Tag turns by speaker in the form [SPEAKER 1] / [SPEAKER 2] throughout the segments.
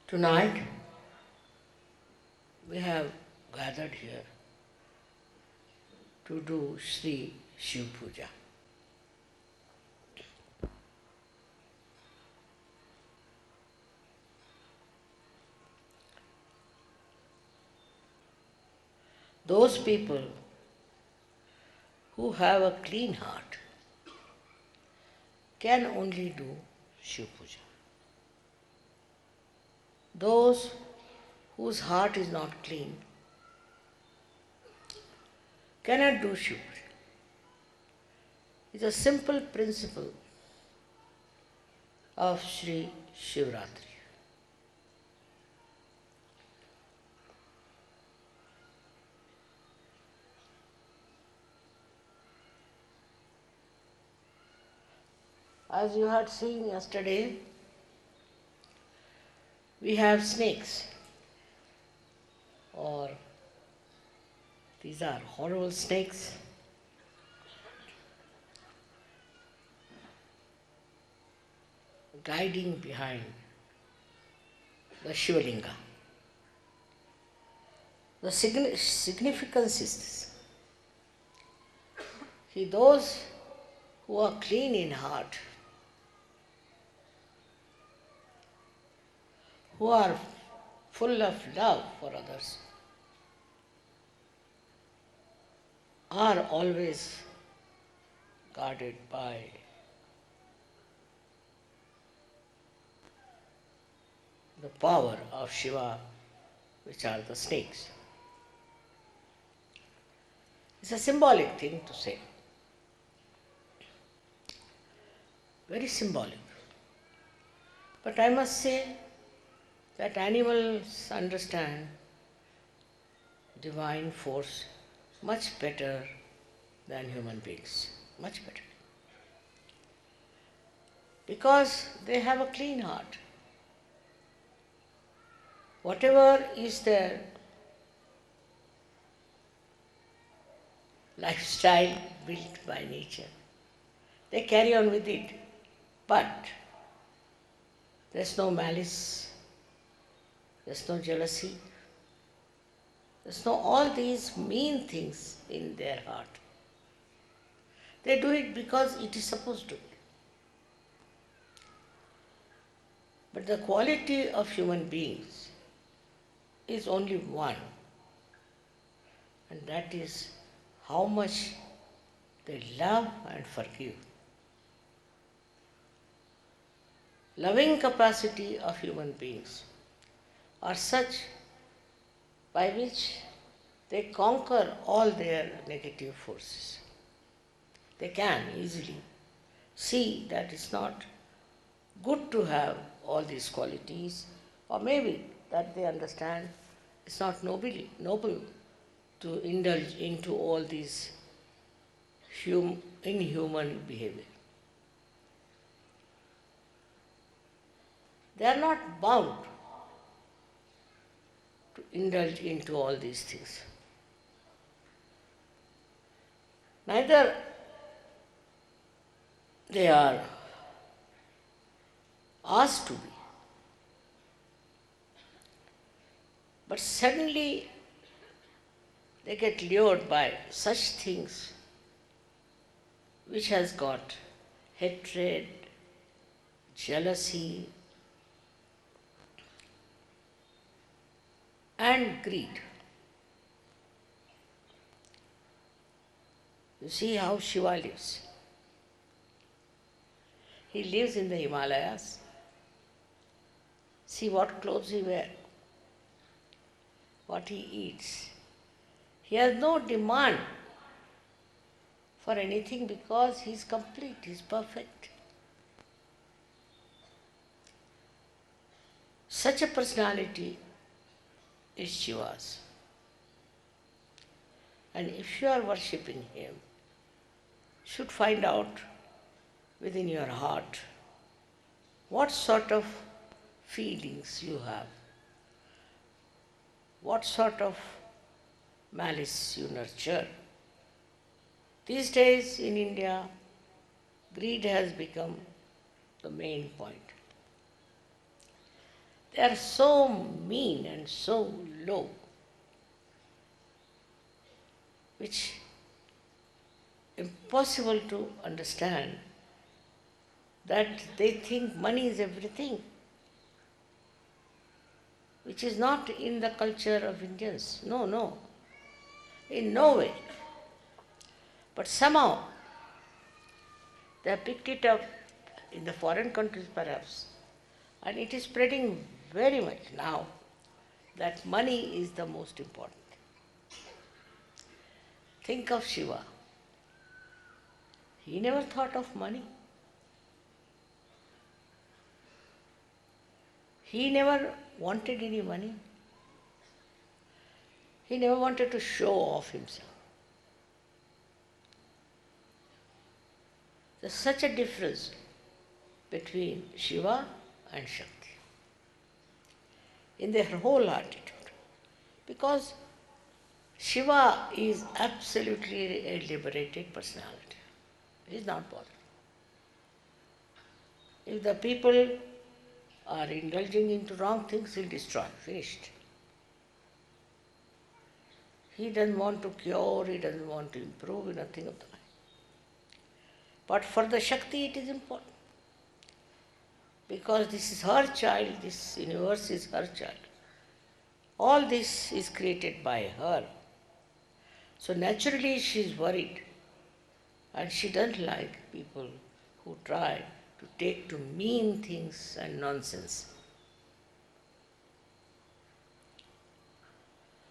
[SPEAKER 1] Tonight, we have gathered here to do Shri Shiv puja. Those people who have a clean heart can only do Shiv puja. Those whose heart is not clean cannot do Shiv puja. It's a simple principle of Shri Shivaratri. As you had seen yesterday, we have snakes, or these are horrible snakes. Guiding behind the Shivalinga. The significance is this. See, those who are clean in heart, who are full of love for others, are always guarded by the power of Shiva, which are the snakes. It's a symbolic thing to say. Very symbolic. But I must say that animals understand divine force much better than human beings. Much better. Because they have a clean heart. Whatever is their lifestyle built by nature, they carry on with it. But there's no malice, there's no jealousy, there's no all these mean things in their heart. They do it because it is supposed to be. But the quality of human beings is only one, and that is how much They love and forgive. Loving capacity of human beings are such by which they conquer all their negative forces. They can easily see that it's not good to have all these qualities, or maybe that they understand it's not noble to indulge into all these inhuman behavior. They are not bound to indulge into all these things. Neither they are asked to be. But suddenly they get lured by such things which has got hatred, jealousy, and greed. You see how Shiva lives. He lives in the Himalayas. See what clothes he wears, what he eats. He has no demand for anything because he is complete, he is perfect. Such a personality is Shiva's. And if you are worshipping him, you should find out within your heart what sort of feelings you have, what sort of malice you nurture. These days in India, greed has become the main point. They are so mean and so low, which impossible to understand that they think money is everything, which is not in the culture of Indians. No, in no way. But somehow they have picked it up in the foreign countries perhaps, and it is spreading very much now that money is the most important. Think of Shiva. He never thought of money. He never wanted any money. He never wanted to show off himself. There's such a difference between Shiva and Shakti in their whole attitude, because Shiva is absolutely a liberated personality. He is not bothered. If the people are indulging into wrong things, he'll destroy, finished. He doesn't want to cure, he doesn't want to improve, nothing of the kind. But for the Shakti it is important, because this is her child, this universe is her child. All this is created by her. So naturally she is worried, and she doesn't like people who try to take to mean things and nonsense.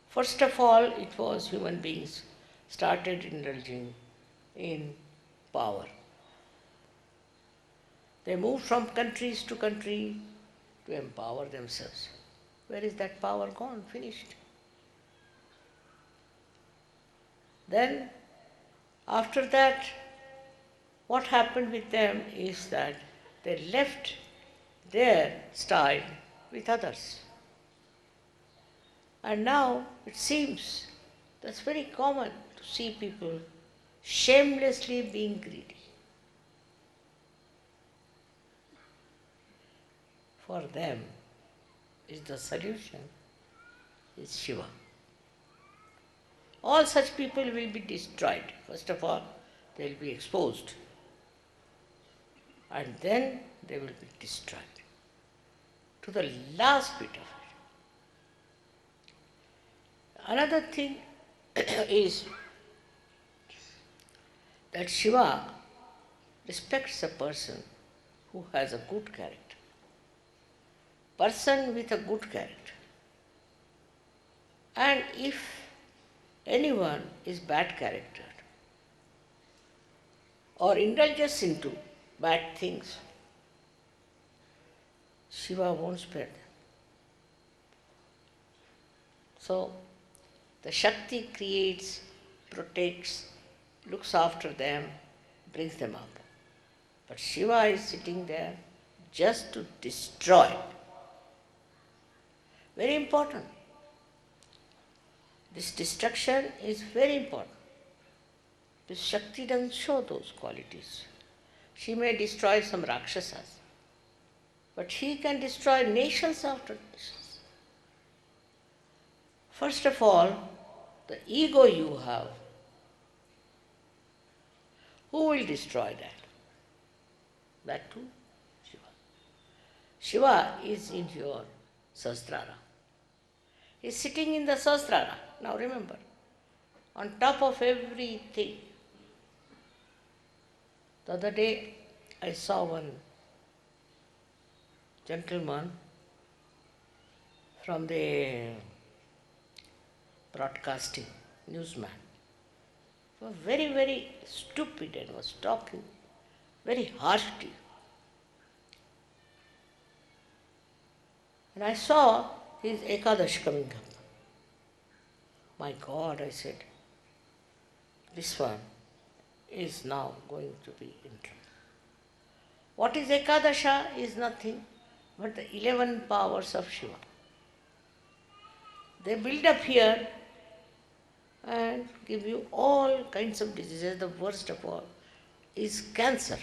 [SPEAKER 1] First of all, it was human beings started indulging in power. They moved from countries to country to empower themselves. Where is that power gone? Finished. Then, after that, what happened with them is that they left their style with others. And now it seems that's very common to see people shamelessly being greedy. For them is the solution is Shiva. All such people will be destroyed. First of all, they will be exposed, and then they will be destroyed to the last bit of it. Another thing is that Shiva respects a person who has a good character. Person with a good character. And if anyone is bad character or indulges into bad things, Shiva won't spare them. So, the Shakti creates, protects, looks after them, brings them up. But Shiva is sitting there just to destroy. Very important. This destruction is very important. This Shakti doesn't show those qualities. She may destroy some Rakshasas, but he can destroy nations after nations. First of all, the ego you have, who will destroy that? That too, Shiva. Shiva is in your Sahasrara. He is sitting in the Sahasrara. Now remember, on top of everything. The other day, I saw one gentleman from the broadcasting, newsman. He was very, very stupid and was talking very harshly. And I saw his Ekadash coming up. My God, I said, this one is now going to be in trouble. What is Ekadasha is nothing but the 11 powers of Shiva. They build up here and give you all kinds of diseases. The worst of all is cancer.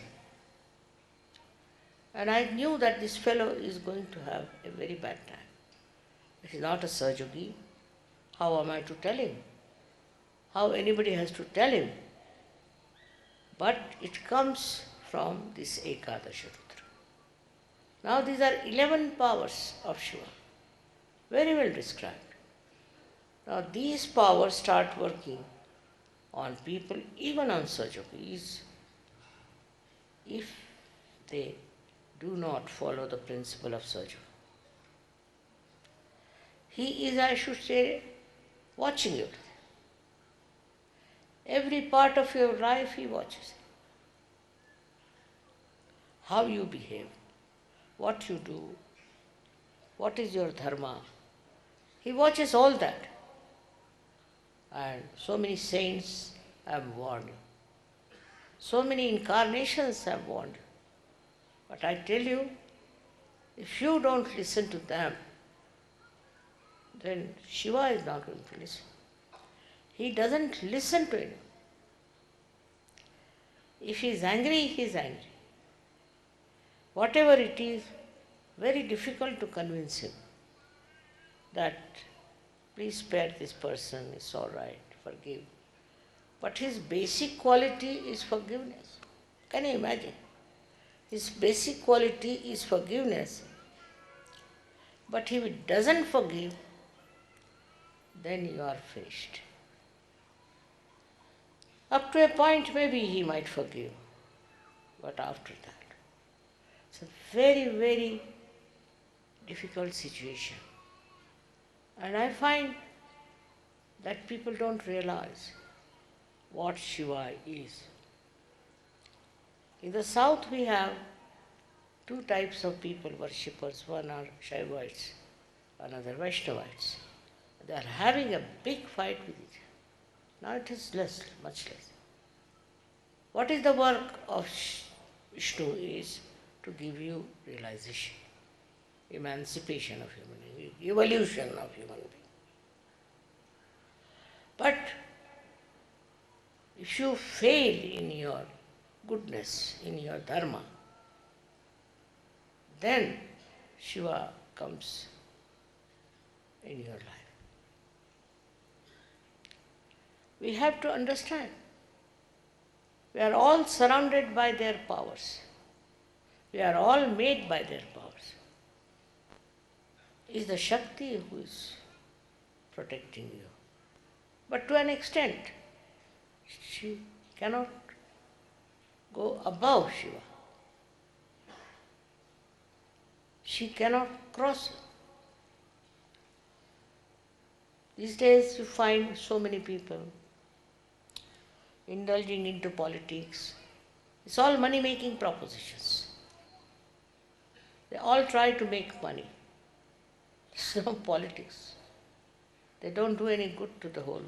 [SPEAKER 1] And I knew that this fellow is going to have a very bad time. He is not a Sahaja. How am I to tell him? How anybody has to tell him? But it comes from this Ekadasha Rudra. Now these are 11 powers of Shiva, very well described. Now these powers start working on people, even on Sahaja, if they do not follow the principle of Sahaja. He is, I should say, watching you. Every part of your life he watches. How you behave, what you do, what is your dharma. He watches all that. And so many saints have warned you. So many incarnations have warned you. But I tell you, if you don't listen to them, then Shiva is not going to listen. He doesn't listen to anyone. If he is angry, he is angry. Whatever it is, very difficult to convince him that please spare this person, it's all right, forgive. But his basic quality is forgiveness. Can you imagine? His basic quality is forgiveness. But if he doesn't forgive, then you are finished. Up to a point, maybe he might forgive, but after that, it's a very, very difficult situation. And I find that people don't realize what Shiva is. In the south, we have two types of people, worshippers. One are Shaivites, another Vaishnavites. They are having a big fight with each other. Now it is less, much less. What is the work of Vishnu is to give you realization, emancipation of human being, evolution of human being. But if you fail in your goodness, in your dharma, then Shiva comes in your life. We have to understand, we are all surrounded by their powers. We are all made by their powers. It is the Shakti who is protecting you. But to an extent, she cannot go above Shiva. She cannot cross him. These days you find so many people indulging into politics. It's all money-making propositions. They all try to make money. It's no politics. They don't do any good to the whole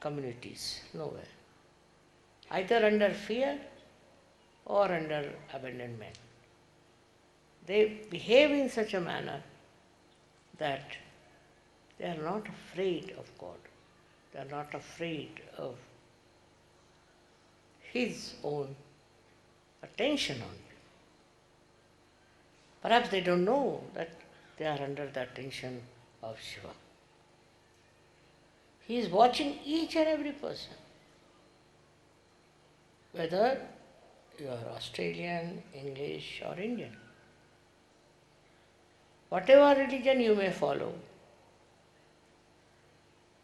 [SPEAKER 1] communities, nowhere. Either under fear or under abandonment. They behave in such a manner that they are not afraid of God. They are not afraid of His own attention on them. Perhaps they don't know that they are under the attention of Shiva. He is watching each and every person. Whether you are Australian, English or Indian. Whatever religion you may follow,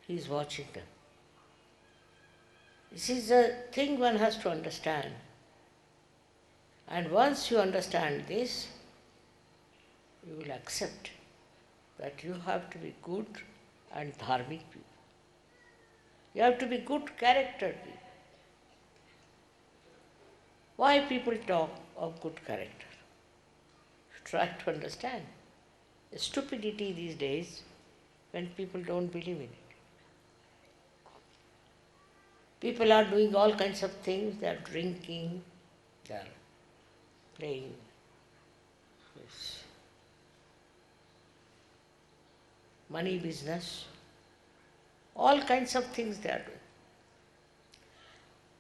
[SPEAKER 1] He is watching them. This is a thing one has to understand. And once you understand this, you will accept that you have to be good and dharmic people. You have to be good charactered people. Why people talk of good character? Try to understand. The stupidity these days when people don't believe in it. People are doing all kinds of things. They are drinking, they are playing this money business, all kinds of things they are doing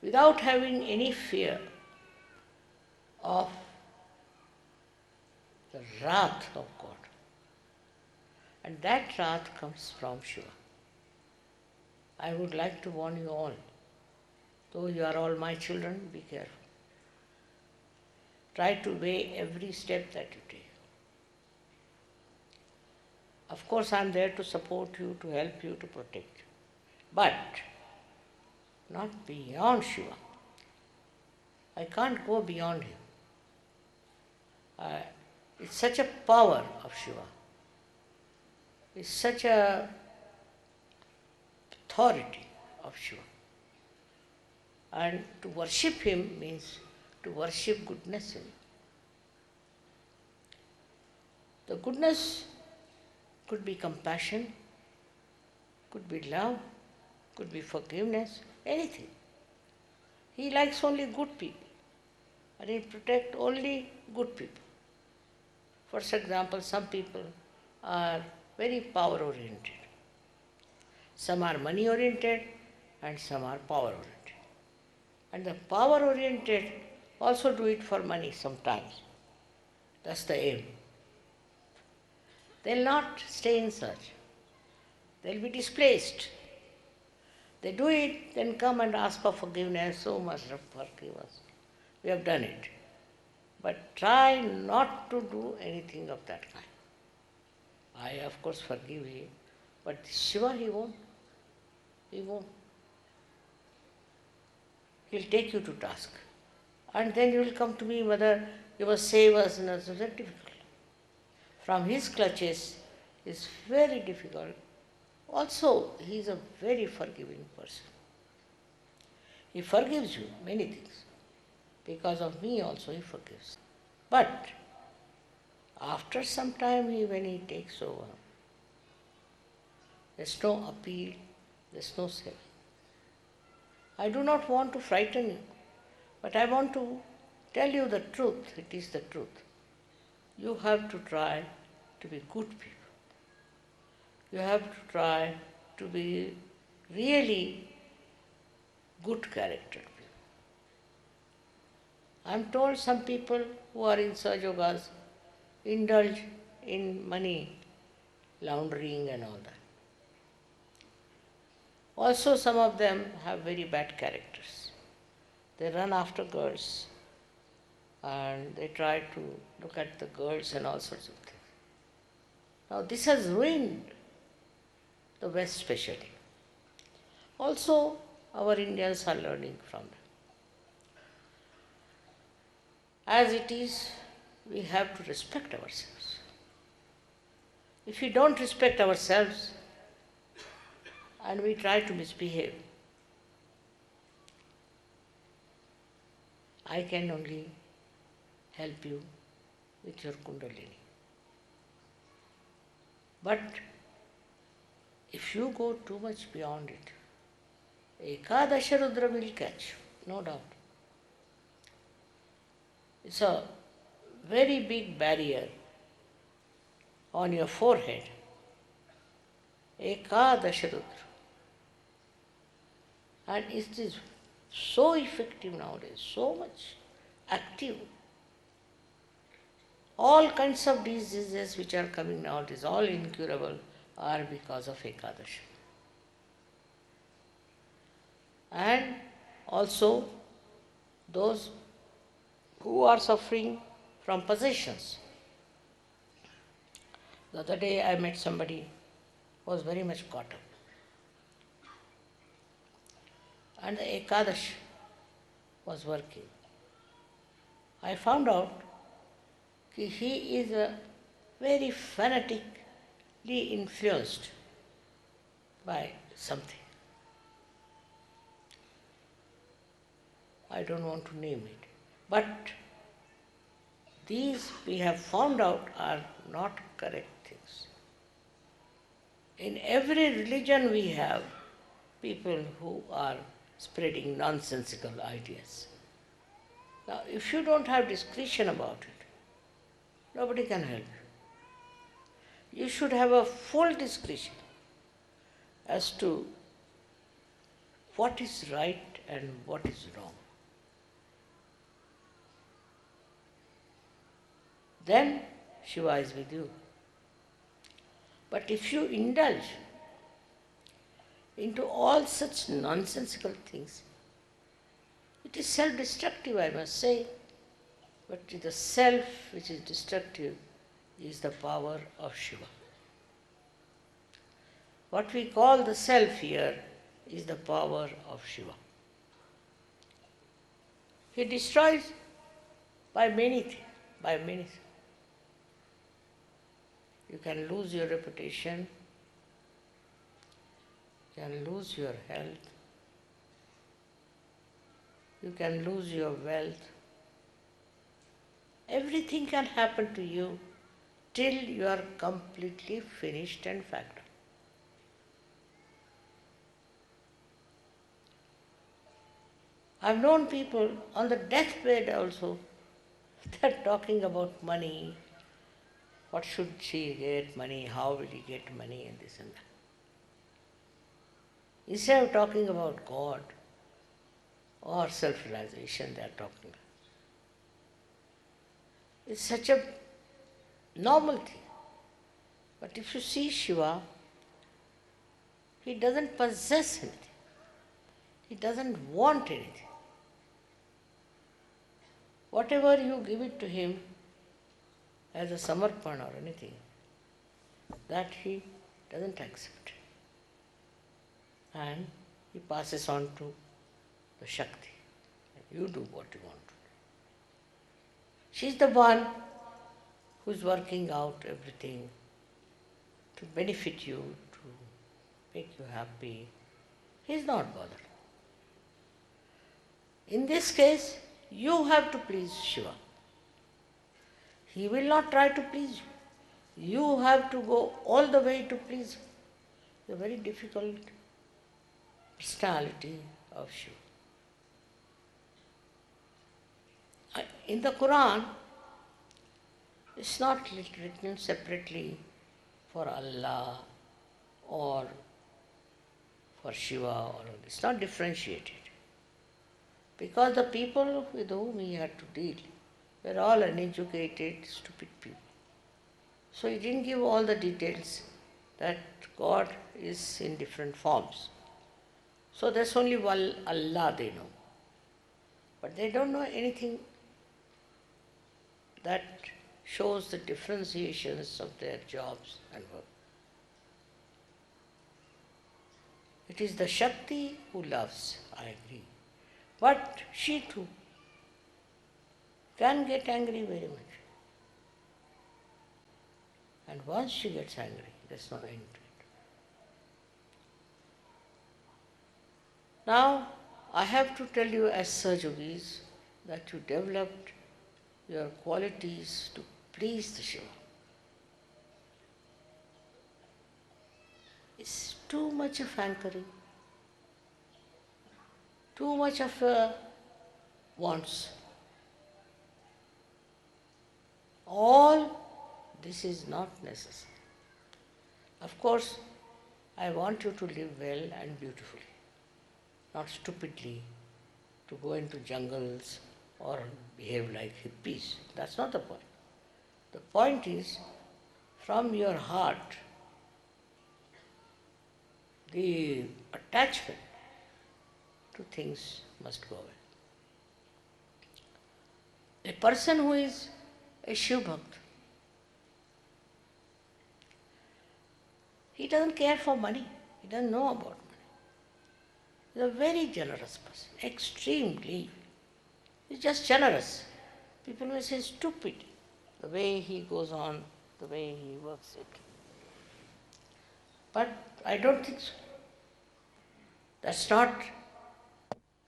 [SPEAKER 1] without having any fear of the wrath of God. And that wrath comes from Shiva. I would like to warn you all, though you are all my children, be careful. Try to weigh every step that you take. Of course, I am there to support you, to help you, to protect you. But not beyond Shiva. I can't go beyond him. It's such a power of Shiva. It's such a authority of Shiva. And to worship him means to worship goodness in him. The goodness could be compassion, could be love, could be forgiveness, anything. He likes only good people, and he protects only good people. For example, some people are very power oriented. Some are money oriented and some are power oriented. And the power oriented also do it for money sometimes. That's the aim. They'll not stay in search. They'll be displaced. They do it, then come and ask for forgiveness. So much forgive us. We have done it. But try not to do anything of that kind. I, of course, forgive him, but Shiva, he won't. He won't. He'll take you to task. And then you will come to me whether you must save us, and it's very difficult. From his clutches is very difficult. Also, he is a very forgiving person. He forgives you many things. Because of me also he forgives. But after some time, when he takes over, there's no appeal, there's no saving. I do not want to frighten you, but I want to tell you the truth. It is the truth. You have to try to be good people. You have to try to be really good character. I am told some people who are in Sahajas indulge in money laundering and all that. Also, some of them have very bad characters. They run after girls and they try to look at the girls and all sorts of things. Now, this has ruined the West especially. Also, our Indians are learning from them. As it is, we have to respect ourselves. If we don't respect ourselves and we try to misbehave, I can only help you with your Kundalini. But if you go too much beyond it, Ekadasha Rudra will catch you, no doubt. It's a very big barrier on your forehead. Ekadasha Rudra. And it is so effective nowadays, so much active. All kinds of diseases which are coming nowadays, all incurable, are because of Ekadasha. And also those who are suffering from possessions. The other day I met somebody who was very much caught up. And the Ekadash was working. I found out that he is very fanatically influenced by something. I don't want to name it. But these we have found out are not correct things. In every religion we have people who are spreading nonsensical ideas. Now, if you don't have discretion about it, nobody can help you. You should have a full discretion as to what is right and what is wrong. Then Shiva is with you. But if you indulge into all such nonsensical things, it is self-destructive, I must say. But the self which is destructive is the power of Shiva. What we call the self here is the power of Shiva. He destroys by many things. You can lose your reputation, you can lose your health, you can lose your wealth. Everything can happen to you till you are completely finished and fact. I've known people on the deathbed also, they're talking about money. What should she get money? How will he get money? And this and that. Instead of talking about God or self-realization, they are talking. It's such a normal thing. But if you see Shiva, he doesn't possess anything. He doesn't want anything. Whatever you give it to him as a samarpan or anything, that he doesn't accept. And he passes on to the Shakti. You do what you want to do. She's the one who's working out everything to benefit you, to make you happy. He's not bothered. In this case, you have to please Shiva. He will not try to please you. You have to go all the way to please him. It's a very difficult personality of Shiva. In the Quran, it's not written separately for Allah or for Shiva, or it's not differentiated. Because the people with whom he had to deal were all uneducated, stupid people. So he didn't give all the details that God is in different forms. So there's only one Allah they know. But they don't know anything that shows the differentiations of their jobs and work. It is the Shakti who loves, I agree. But she too can get angry very much. And once she gets angry, there's no end to it. Now, I have to tell you as Sahajogis that you developed your qualities to please the Shiva. It's too much of hankering, too much of wants. All this is not necessary. Of course, I want you to live well and beautifully, not stupidly, to go into jungles or behave like hippies. That's not the point. The point is, from your heart, the attachment to things must go away. A person who is a Shiv Bhakt, he doesn't care for money. He doesn't know about money. He's a very generous person, extremely. He's just generous. People may say stupid, the way he goes on, the way he works it. But I don't think so. That's not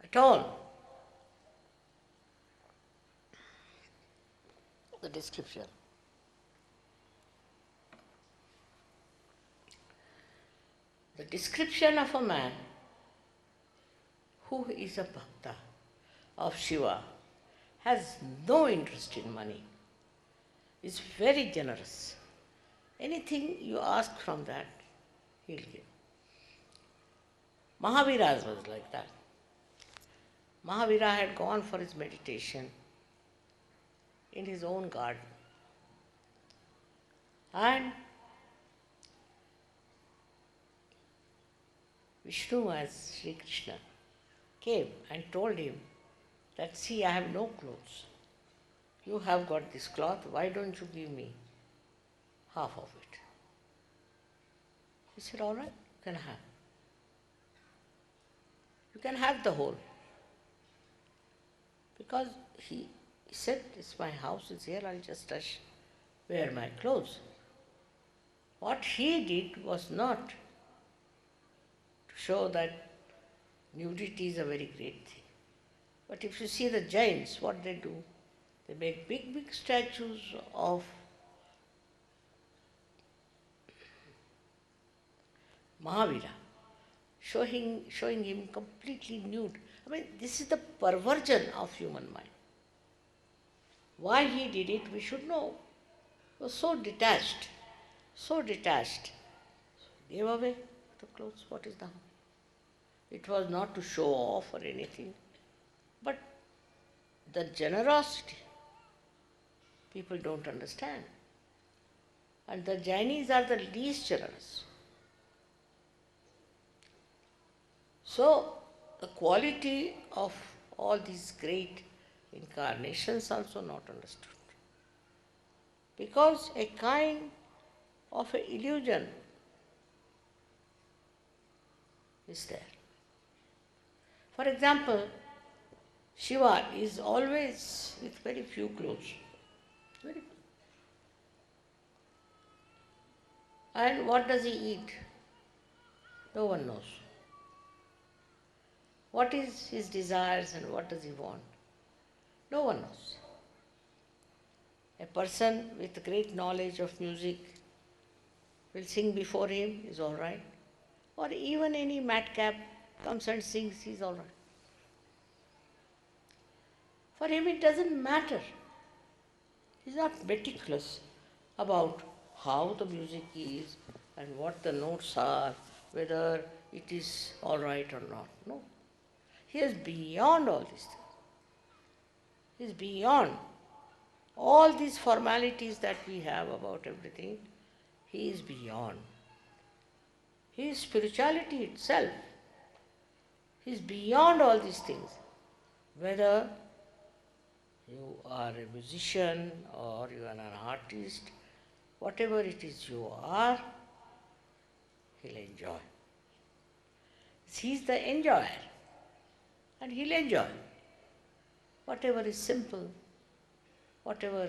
[SPEAKER 1] at all the description. The description of a man who is a bhakta of Shiva has no interest in money, is very generous. Anything you ask from that, he'll give. Mahavira's was like that. Mahavira had gone for his meditation in his own garden. And Vishnu, as Sri Krishna, came and told him that, see, I have no clothes. You have got this cloth, why don't you give me half of it? He said, all right, you can have. You can have the whole. Because he said, it's my house is here, I'll just wear my clothes. What he did was not to show that nudity is a very great thing. But if you see the Jains, what they do, they make big, big statues of Mahavira, showing him completely nude. I mean, this is the perversion of human mind. Why he did it, we should know. He was so detached, so detached. He gave away the clothes, what is the harm? It was not to show off or anything, but the generosity, people don't understand. And the Jainis are the least generous. So, the quality of all these great incarnations also not understood. Because a kind of an illusion is there. For example, Shiva is always with very few clothes. Very few. And what does he eat? No one knows. What is his desires and what does he want? No one knows. A person with great knowledge of music will sing before him, is all right. Or even any madcap comes and sings, he's all right. For him it doesn't matter. He's not meticulous about how the music is and what the notes are, whether it is all right or not. No. He is beyond all these things. He is beyond all these formalities that we have about everything. He is beyond. He is spirituality itself. He is beyond all these things. Whether you are a musician or you are an artist, whatever it is you are, he'll enjoy. He's the enjoyer, and he'll enjoy. Whatever is simple, whatever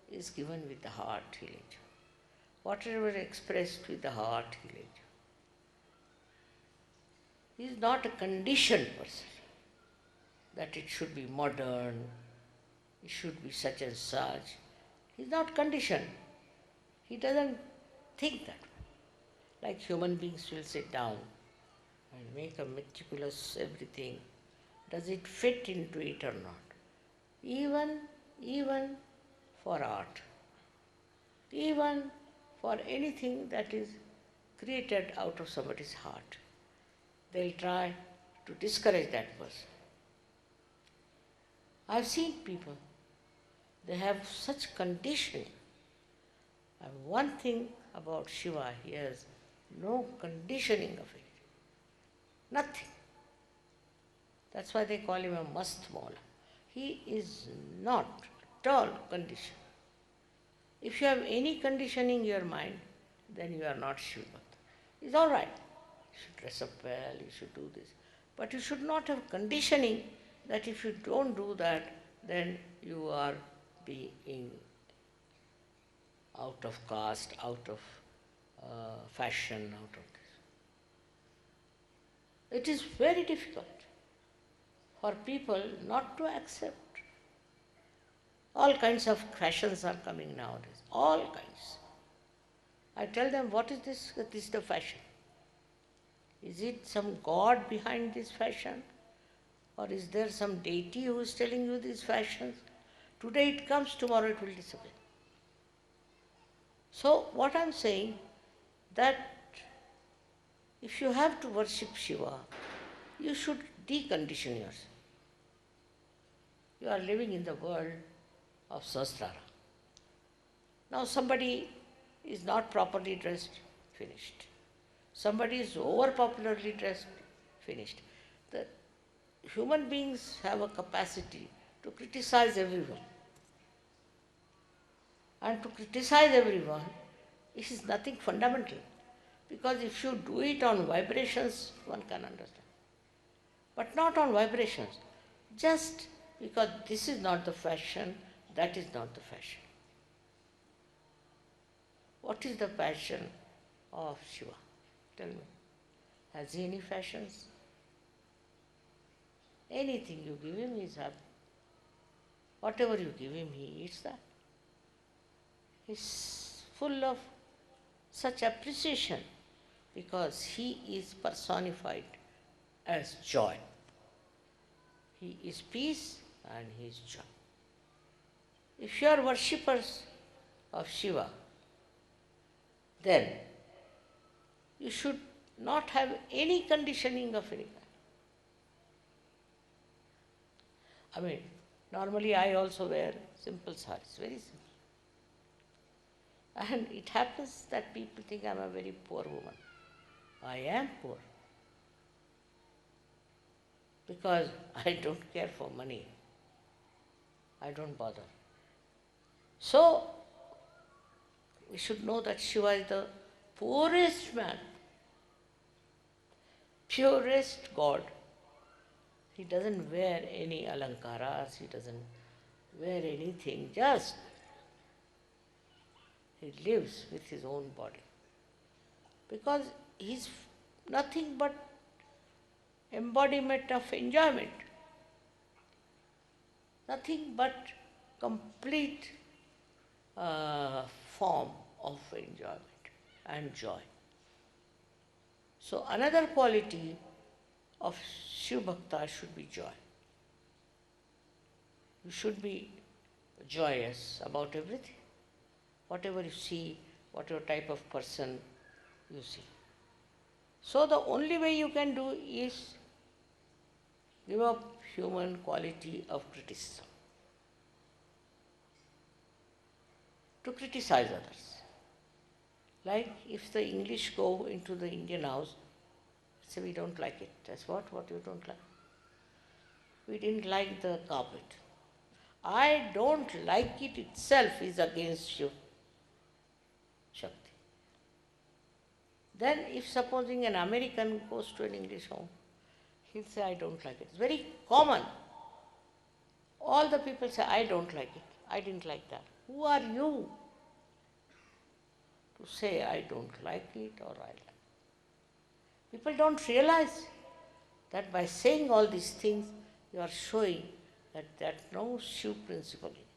[SPEAKER 1] is given with the heart, he'll enjoy. Whatever expressed with the heart, he'll enjoy. He is not a conditioned person, that it should be modern, it should be such and such. He is not conditioned. He doesn't think that way. Like human beings will sit down and make a meticulous everything. Does it fit into it or not? Even for art, even for anything that is created out of somebody's heart, they'll try to discourage that person. I've seen people, they have such conditioning. And one thing about Shiva, he has no conditioning of it. Nothing. That's why they call him a mast mola. He is not at all conditioned. If you have any conditioning in your mind, then you are not Shiva. It's all right. You should dress up well, you should do this. But you should not have conditioning that if you don't do that, then you are being out of caste, out of fashion, out of this. It is very difficult for people not to accept. All kinds of fashions are coming nowadays, all kinds. I tell them, what is this? This is the fashion. Is it some god behind this fashion? Or is there some deity who is telling you these fashions? Today it comes, tomorrow it will disappear. So what I am saying, that if you have to worship Shiva, you should decondition yourself. You are living in the world of Sahasrara. Now somebody is not properly dressed, finished. Somebody is over popularly dressed, finished. The human beings have a capacity to criticize everyone. And to criticize everyone is nothing fundamental. Because if you do it on vibrations, one can understand. But not on vibrations. Just because this is not the fashion, that is not the fashion. What is the fashion of Shiva? Tell me. Has he any fashions? Anything you give him, he is happy. Whatever you give him, he eats that. He is full of such appreciation because he is personified as joy. He is peace and he is joy. If you are worshippers of Shiva, then you should not have any conditioning of any kind. I mean, normally I also wear simple saris, very simple. And it happens that people think I am a very poor woman. I am poor. Because I don't care for money. I don't bother. So, we should know that Shiva is the poorest man, purest God. He doesn't wear any alankaras, he doesn't wear anything, just he lives with his own body. Because he's nothing but embodiment of enjoyment. Nothing but complete form of enjoyment and joy. So another quality of Shiv Bhakta should be joy. You should be joyous about everything. Whatever you see, whatever type of person you see. So the only way you can do is give up human quality of criticism. To criticize others. Like if the English go into the Indian house, say we don't like it. That's what you don't like? We didn't like the carpet. I don't like it itself is against you. Shakti. Then if supposing an American goes to an English home, he'll say, I don't like it. It's very common. All the people say, I don't like it. I didn't like that. Who are you to say I don't like it or I like it? People don't realize that by saying all these things, you are showing that there's no Shiv principle in it.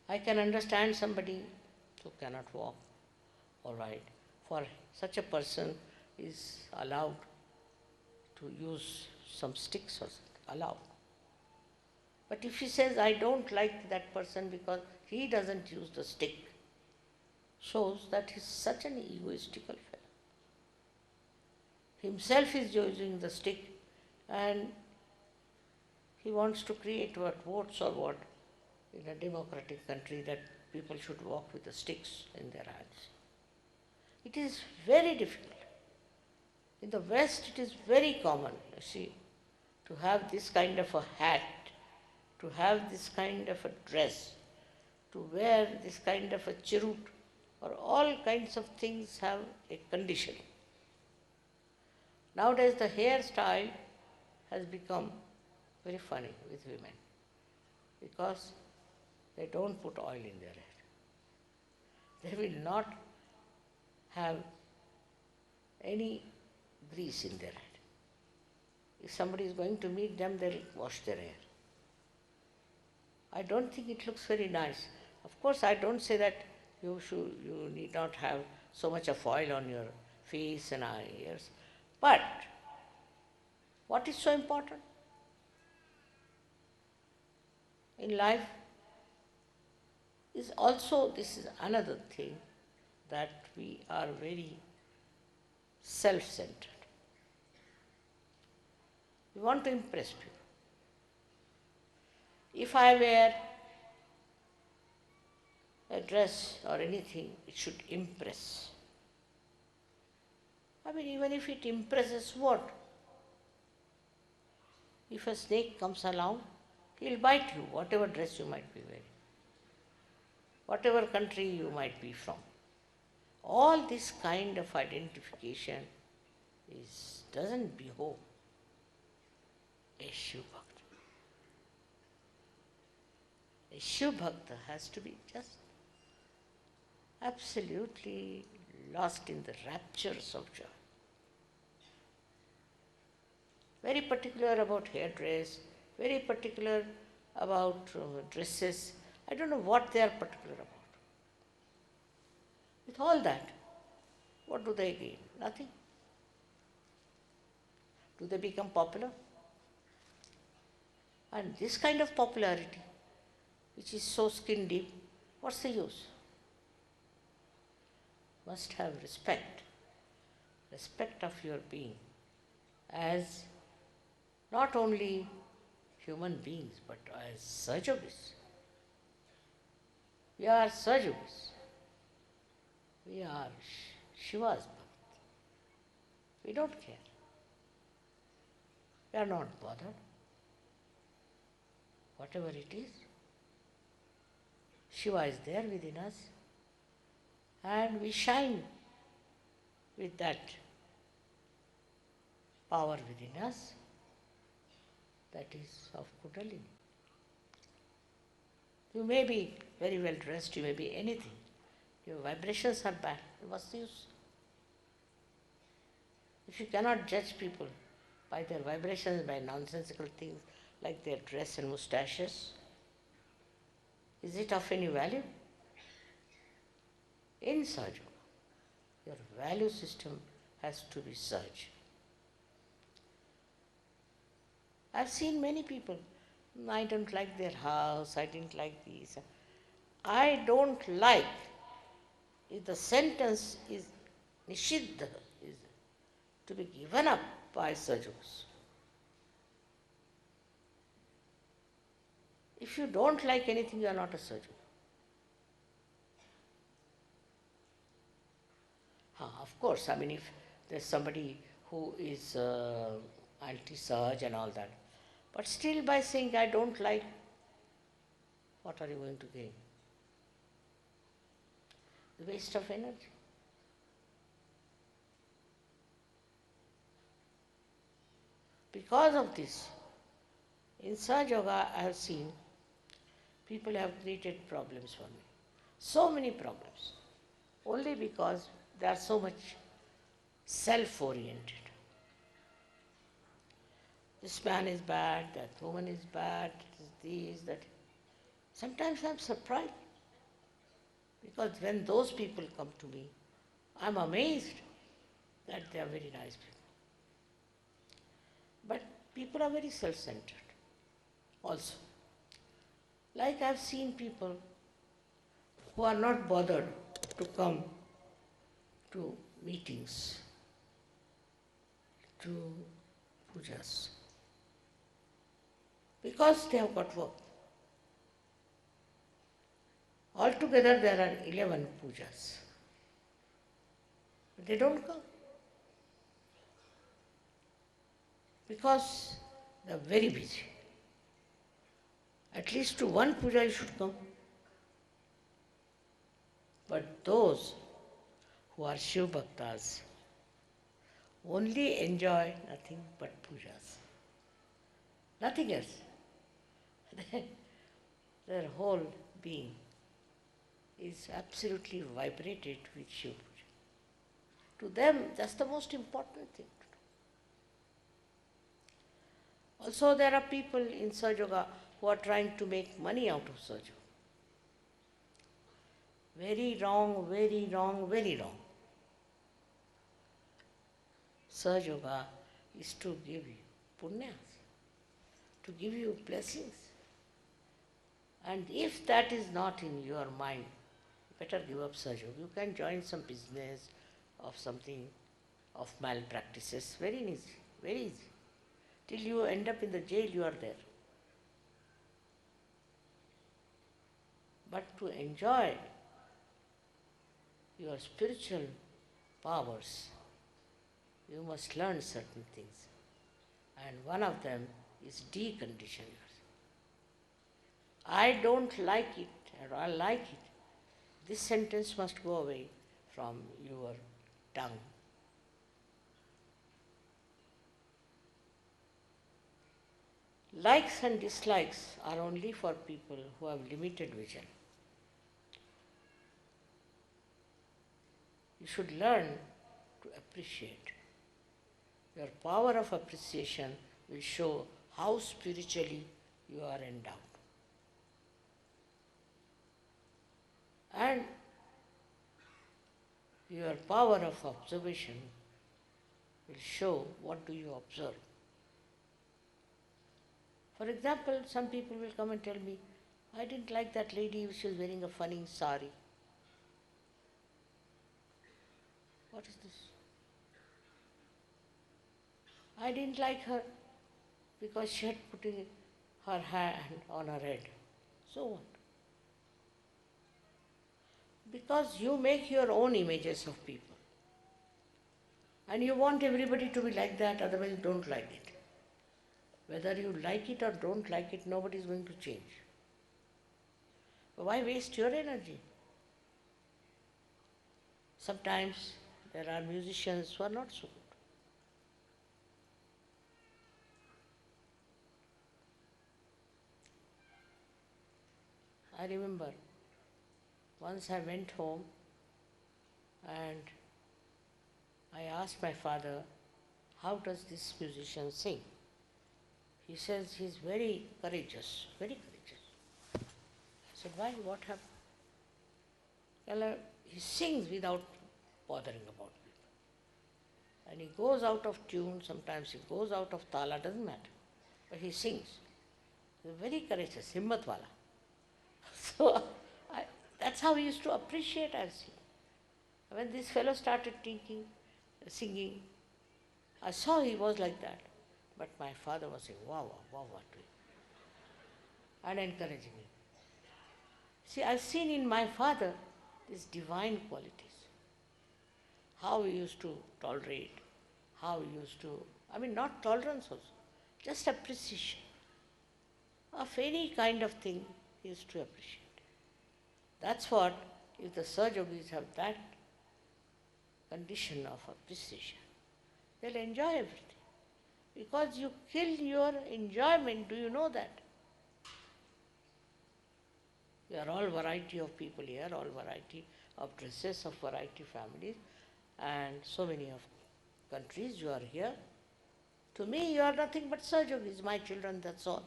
[SPEAKER 1] I can understand somebody who cannot walk, all right. For such a person is allowed to use some sticks or something, allowed. But if he says, I don't like that person because he doesn't use the stick, shows that he's such an egoistical fellow. Himself is using the stick and he wants to create what votes or what in a democratic country that people should walk with the sticks in their hands. It is very difficult. In the West, it is very common, you see, to have this kind of a hat, to have this kind of a dress, to wear this kind of a chirut, or all kinds of things have a condition. Nowadays, the hairstyle has become very funny with women because they don't put oil in their hair. They will not have any grease in their head. If somebody is going to meet them, they'll wash their hair. I don't think it looks very nice. Of course, I don't say that you need not have so much of oil on your face and ears. But what is so important in life is also, this is another thing, that we are very self-centered. We want to impress people. If I wear a dress or anything, it should impress. I mean, even if it impresses what? If a snake comes along, he'll bite you, whatever dress you might be wearing, whatever country you might be from. All this kind of identification doesn't behove a Shiv Bhakta. A Shiv Bhakta has to be just absolutely lost in the raptures of joy. Very particular about hairdress, very particular about dresses. I don't know what they are particular about. With all that, what do they gain? Nothing. Do they become popular? And this kind of popularity, which is so skin deep, what's the use? Must have respect of your being as not only human beings, but as Sahajogis. We are Sahajogis. We are Shiva's Bhakt. We don't care. We are not bothered. Whatever it is, Shiva is there within us, and we shine with that power within us that is of Kundalini. You may be very well dressed, you may be anything. Your vibrations are bad. What's the use? If you cannot judge people by their vibrations, by nonsensical things like their dress and moustaches, is it of any value? In Sahaja, your value system has to be Sahaj. I've seen many people, I don't like their house, I didn't like these. I don't like, if the sentence is Nishiddha, is to be given up by Sahajas. If you don't like anything, you are not a Sahaja. Of course, I mean, if there's somebody who is anti-Sahaj and all that, but still by saying, I don't like, what are you going to gain? The waste of energy. Because of this, In Sahaja Yoga, I have seen people have created problems for me. So many problems. Only because they are so much self oriented. This man is bad, that woman is bad, this, that. Sometimes I'm surprised because when those people come to me, I'm amazed that they are very nice people. But people are very self centered also. Like I've seen people who are not bothered to come to meetings, to pujas, because they have got work. Altogether, there are 11 pujas. But they don't come because they are very busy. At least to one puja you should come. But those who are Shiv Bhaktas only enjoy nothing but pujas. Nothing else. Their whole being is absolutely vibrated with Shiv Puja. To them, that's the most important thing to do. Also, there are people in Sahaja Yoga who are trying to make money out of Sahaja Yoga. Very wrong, very wrong, very wrong. Sahaja Yoga is to give you punyas, to give you blessings. And if that is not in your mind, better give up Sahaja Yoga. You can join some business of something, of malpractices. Very easy, very easy. Till you end up in the jail, you are there. But to enjoy your spiritual powers, you must learn certain things. And one of them is decondition yourself. I don't like it, or I like it. This sentence must go away from your tongue. Likes and dislikes are only for people who have limited vision. You should learn to appreciate. Your power of appreciation will show how spiritually you are endowed. And your power of observation will show what do you observe. For example, some people will come and tell me, I didn't like that lady, she was wearing a funny sari. What is this? I didn't like her because she had put her hand on her head. So what? Because you make your own images of people. And you want everybody to be like that, otherwise you don't like it. Whether you like it or don't like it, nobody is going to change. But why waste your energy? Sometimes there are musicians who are not so good. I remember once I went home and I asked my father, how does this musician sing? He says he's very courageous, very courageous. I said, why? What happened? Well, he sings without bothering about people. And he goes out of tune, sometimes he goes out of tala, doesn't matter. But he sings. He's very courageous, himmat wala. So that's how we used to appreciate our singing. When this fellow started singing, I saw he was like that. But my father was saying, wow, wow, wow, what? And encouraging him. See, I've seen in my father these divine qualities. How he used to tolerate, how he used to, not tolerance also, just appreciation of any kind of thing he used to appreciate. That's what, if the Sahaja Yogis have that condition of appreciation, they'll enjoy everything. Because you kill your enjoyment. Do you know that? We are all variety of people here, all variety of dresses, of variety families, and so many of countries. You are here. To me, you are nothing but Sahajogis, my children, that's all.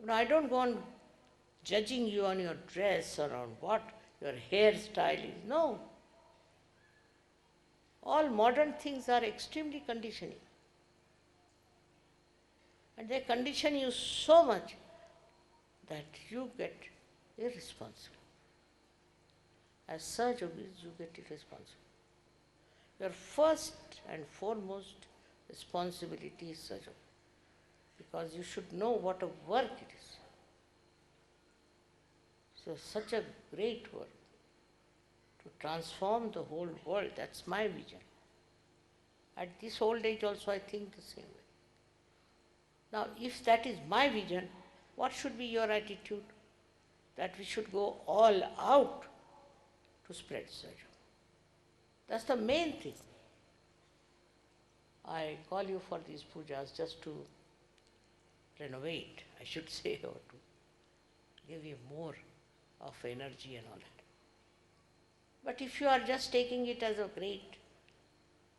[SPEAKER 1] No, I don't go on judging you on your dress or on what your hairstyle is. No. All modern things are extremely conditioning. And they condition you so much that you get irresponsible. As Sahajogis, you get irresponsible. Your first and foremost responsibility is Sahaja, because you should know what a work it is. So such a great work to transform the whole world. That's my vision. At this old age also I think the same way. Now if that is my vision, what should be your attitude? That we should go all out to spread Sahaja. That's the main thing. I call you for these pujas just to renovate, I should say, or to give you more of energy and all that. But if you are just taking it as a great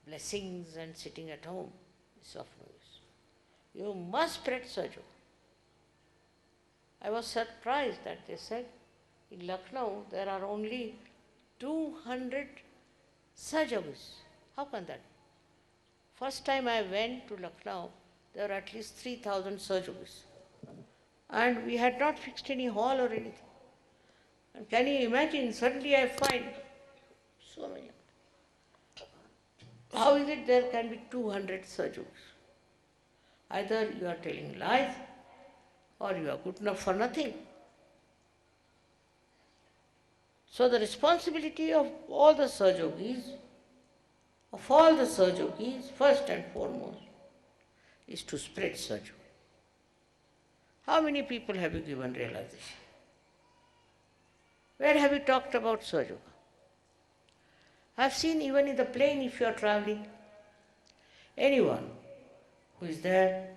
[SPEAKER 1] blessings and sitting at home, it's of no use. You must spread Sahaja. I was surprised that they said in Lucknow there are only 200 Sahajogis. How can that be? First time I went to Lucknow, there were at least 3,000 Sahajogis. And we had not fixed any hall or anything. And can you imagine, suddenly I find so many. How is it there can be 200 Sahajogis? Either you are telling lies or you are good enough for nothing. So the responsibility of all the Sahajogis, first and foremost, is to spread Sahaja. How many people have you given realization? Where have you talked about Sahaja? I have seen even in the plane if you are traveling, anyone who is there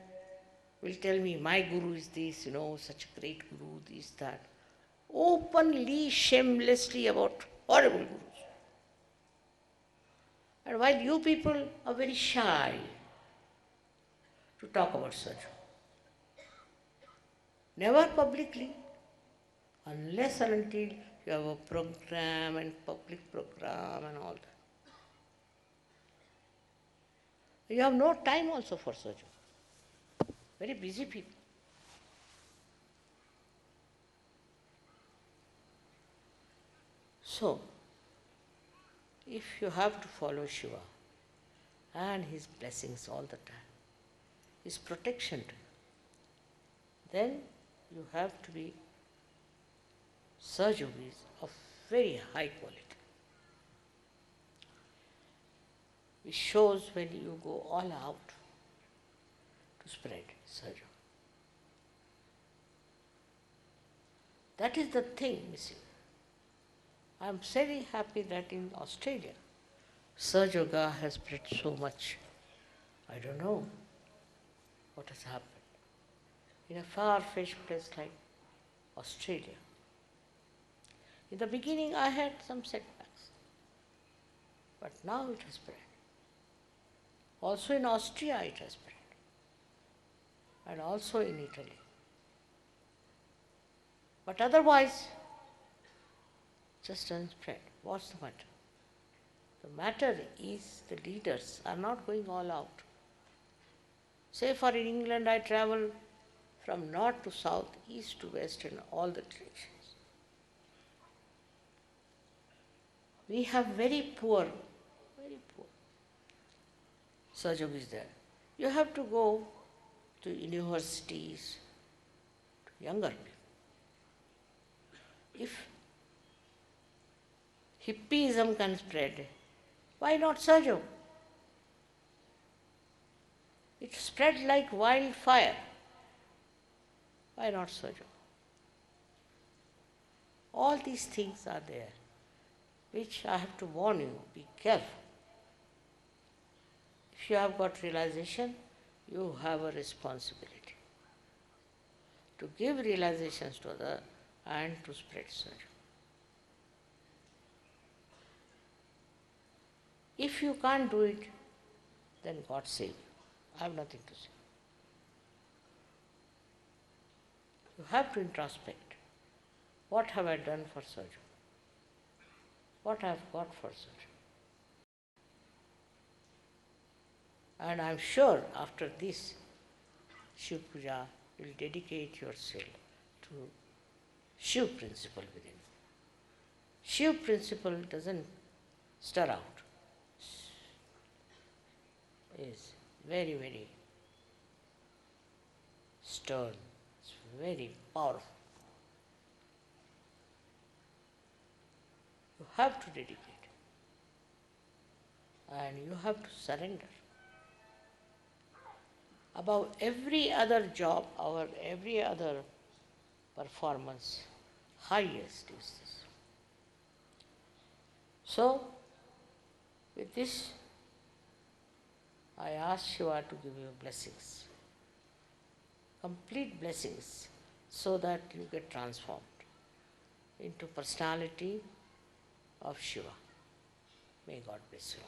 [SPEAKER 1] will tell me, my guru is this, such a great guru, this, that. Openly, shamelessly about horrible gurus. And while you people are very shy to talk about Sahaja, never publicly, unless and until you have a program and public program and all that. You have no time also for Sahaja. Very busy people. So, if you have to follow Shiva and his blessings all the time, his protection to you, then you have to be Sahajogis of very high quality. It shows when you go all out to spread Sahaja. That is the thing missing. I am very happy that in Australia, Sahaja Yoga has spread so much. I don't know what has happened. In a far-fetched place like Australia. In the beginning I had some setbacks, but now it has spread. Also in Austria it has spread, and also in Italy. But otherwise, just doesn't spread. What's the matter? The matter is the leaders are not going all out. Say for in England I travel from north to south, east to west in all the directions. We have very poor Sahajogis there. You have to go to universities, to younger people. If hippieism can spread, why not Sahaja? It spread like wildfire. Why not Sahaja? All these things are there, which I have to warn you, be careful. If you have got realization, you have a responsibility to give realizations to others and to spread Sahaja. If you can't do it, then God save you. I have nothing to say. You have to introspect. What have I done for Sahaja? What I have got for Sahaja? And I am sure after this Shiv puja, you will dedicate yourself to Shiv principle within. Shiv principle doesn't stir out. It's very, very stern. It's very powerful. You have to dedicate. And you have to surrender. Above every other job or every other performance, highest is this. So, with this, I ask Shiva to give you blessings, complete blessings, so that you get transformed into personality of Shiva. May God bless you.